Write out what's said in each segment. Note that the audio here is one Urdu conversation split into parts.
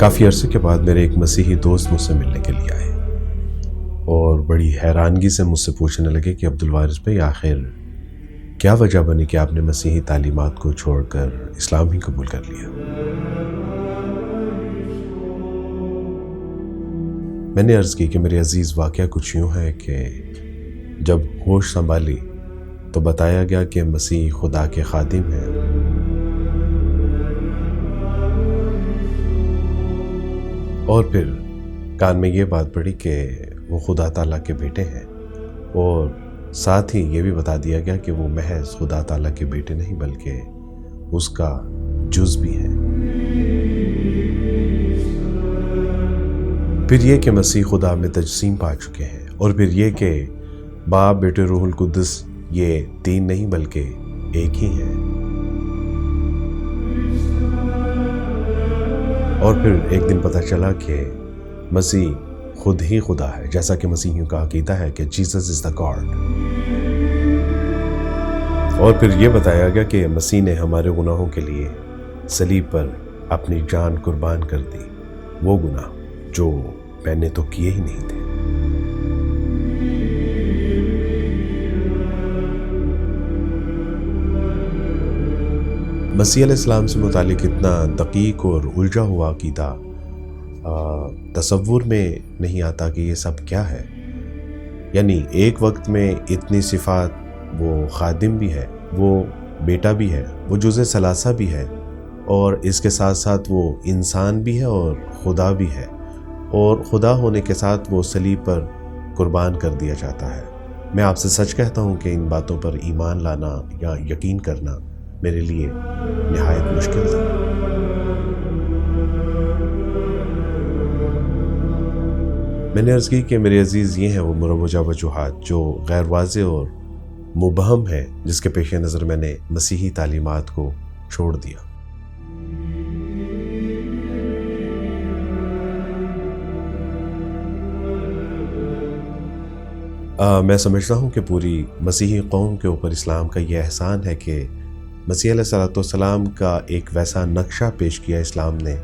کافی عرصے کے بعد میرے ایک مسیحی دوست مجھ سے ملنے کے لیے آئے اور بڑی حیرانگی سے مجھ سے پوچھنے لگے کہ عبدالوارث بھائی آخر کیا وجہ بنی کہ آپ نے مسیحی تعلیمات کو چھوڑ کر اسلام ہی قبول کر لیا؟ میں نے عرض کی کہ میرے عزیز واقعہ کچھ یوں ہے کہ جب ہوش سنبھالی تو بتایا گیا کہ مسیح خدا کے خادم ہیں اور پھر کان میں یہ بات پڑی کہ وہ خدا تعالیٰ کے بیٹے ہیں، اور ساتھ ہی یہ بھی بتا دیا گیا کہ وہ محض خدا تعالیٰ کے بیٹے نہیں بلکہ اس کا جز بھی ہیں۔ پھر یہ کہ مسیح خدا میں تجسیم پا چکے ہیں، اور پھر یہ کہ باپ بیٹے روح القدس یہ تین نہیں بلکہ ایک ہی ہیں۔ اور پھر ایک دن پتہ چلا کہ مسیح خود ہی خدا ہے، جیسا کہ مسیحیوں کا عقیدہ ہے کہ جیسس از دا گاڈ۔ اور پھر یہ بتایا گیا کہ مسیح نے ہمارے گناہوں کے لیے صلیب پر اپنی جان قربان کر دی، وہ گناہ جو میں نے تو کیے ہی نہیں تھے۔ مسیح علیہ السلام سے متعلق اتنا دقیق اور الجھا ہوا عقیدہ تصور میں نہیں آتا کہ یہ سب کیا ہے۔ یعنی ایک وقت میں اتنی صفات، وہ خادم بھی ہے، وہ بیٹا بھی ہے، وہ جزء ثلاثہ بھی ہے، اور اس کے ساتھ ساتھ وہ انسان بھی ہے اور خدا بھی ہے، اور خدا ہونے کے ساتھ وہ صلیب پر قربان کر دیا جاتا ہے۔ میں آپ سے سچ کہتا ہوں کہ ان باتوں پر ایمان لانا یا یقین کرنا میرے لیے نہایت مشکل تھا۔ میں نے عرض کی کہ میرے عزیز یہ ہیں وہ مروجہ وجوہات جو غیر واضح اور مبہم ہیں، جس کے پیش نظر میں نے مسیحی تعلیمات کو چھوڑ دیا۔ میں سمجھتا ہوں کہ پوری مسیحی قوم کے اوپر اسلام کا یہ احسان ہے کہ مسیح علیہ السلام کا ایک ویسا نقشہ پیش کیا اسلام نے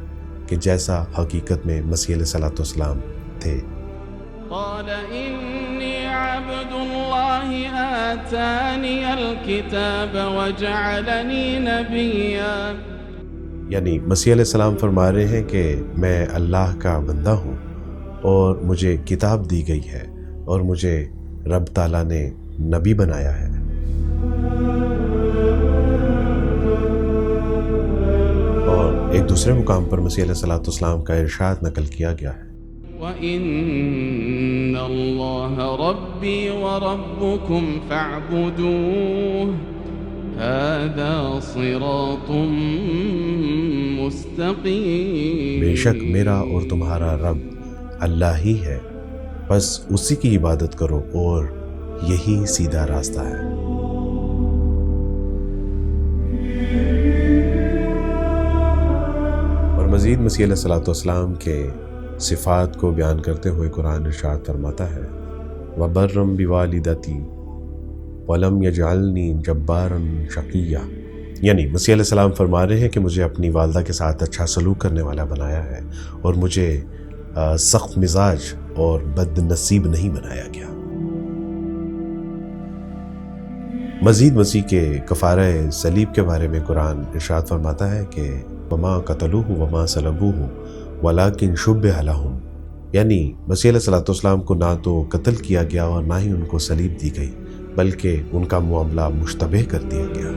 کہ جیسا حقیقت میں مسیح علیہ السلام تھے۔ قال انی عبد اللہ آتانی الکتاب وجعلنی نبیا، یعنی مسیح علیہ السلام فرما رہے ہیں کہ میں اللہ کا بندہ ہوں اور مجھے کتاب دی گئی ہے اور مجھے رب تعالیٰ نے نبی بنایا ہے۔ اور ایک دوسرے مقام پر مسیح علیہ السلام کا ارشاد نقل کیا گیا ہے، وَإِنَّ اللَّهَ رَبِّي وَرَبُّكُمْ فَاعْبُدُوهُ هَذَا صِرَاطٌ مُسْتَقِيمٌ۔ بے شک میرا اور تمہارا رب اللہ ہی ہے، بس اسی کی عبادت کرو اور یہی سیدھا راستہ ہے۔ اور مزید مسیح علیہ السلام کے صفات کو بیان کرتے ہوئے قرآن ارشاد فرماتا ہے، وَبَرًّا بِوَالِدَتِي وَلَمْ يَجْعَلْنِي جَبَّارًا شَقِيًّا، یعنی مسیح علیہ السلام فرما رہے ہیں کہ مجھے اپنی والدہ کے ساتھ اچھا سلوک کرنے والا بنایا ہے اور مجھے سخت مزاج اور بد نصیب نہیں بنایا گیا۔ مزید مسیح کے کفارہ صلیب کے بارے میں قرآن ارشاد فرماتا ہے کہ وَمَا قَتَلُوهُ وَمَا صَلَبُوهُ وَلَكِنْ شُبِّهَ لَهُمْ، یعنی مسیح علیہ السلام کو نہ تو قتل کیا گیا اور نہ ہی ان کو صلیب دی گئی، بلکہ ان کا معاملہ مشتبہ کر دیا گیا۔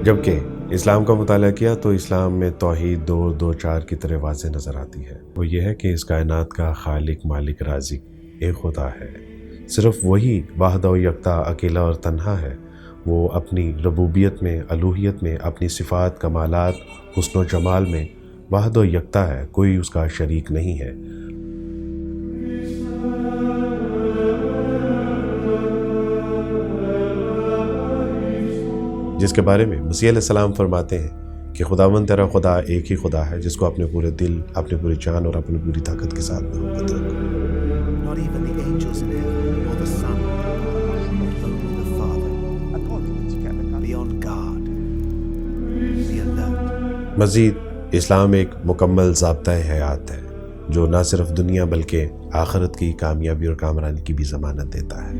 جبکہ اسلام کا مطالعہ کیا تو اسلام میں توحید 2 کی طرح واضح نظر آتی ہے۔ وہ یہ ہے کہ اس کائنات کا خالق مالک رازق ایک خدا ہے، صرف وہی واحد و یکتا اکیلا اور تنہا ہے۔ وہ اپنی ربوبیت میں، الوہیت میں، اپنی صفات، کمالات، حسن و جمال میں واحد و یکتا ہے، کوئی اس کا شریک نہیں ہے۔ جس کے بارے میں مسیح علیہ السلام فرماتے ہیں کہ خداوند تیرا خدا ایک ہی خدا ہے جس کو اپنے پورے دل، اپنی پوری جان اور اپنی پوری طاقت کے ساتھ محبت رکھو۔ Not even the angels in heaven, or the Son, but only the Father. Be on guard. Be alert. مزید اسلام ایک مکمل ضابطۂ حیات ہے جو نہ صرف دنیا بلکہ آخرت کی کامیابی اور کامرانی کی بھی ضمانت دیتا ہے۔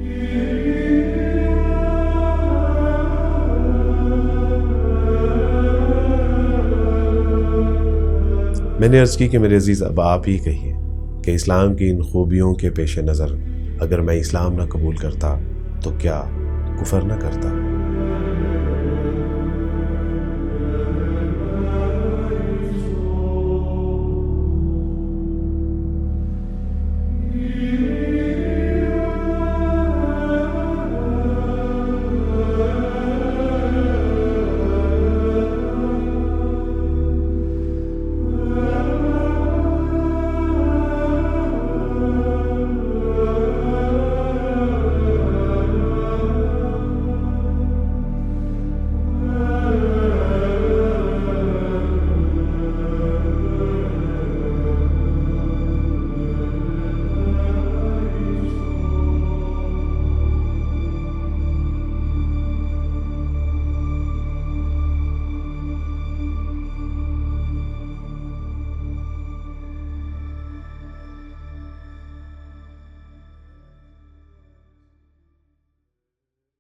میں نے عرض کی کہ میرے عزیز اب آپ ہی کہیے کہ اسلام کی ان خوبیوں کے پیش نظر اگر میں اسلام نہ قبول کرتا تو کیا کفر نہ کرتا؟